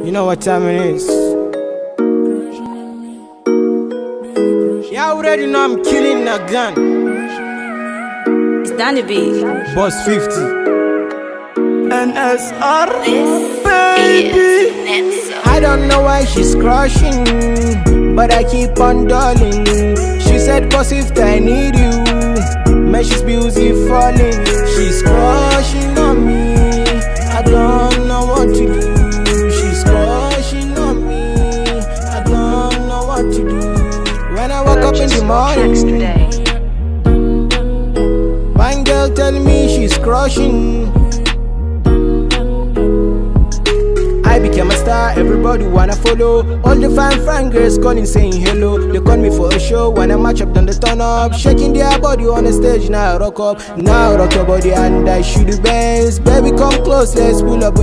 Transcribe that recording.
You know what time it is. You already know I'm killing a gun. It's Danny B. Boss 50. NSR. Baby. I don't know why she's crushing, but I keep on darling. She said, boss, if I need you, man, she's busy falling. She's crushing on me, I don't know what to do. She's crushing on me, I don't know what to do. When I wake up in the morning, one girl telling me she's crushing. I became a star, everybody wanna follow. All the fine girls calling saying hello. They call me for a show when I match up, then they turn up, shaking their body on the stage. Now I rock up, now I rock your body and I shoot the bands. Baby come close, let's pull up.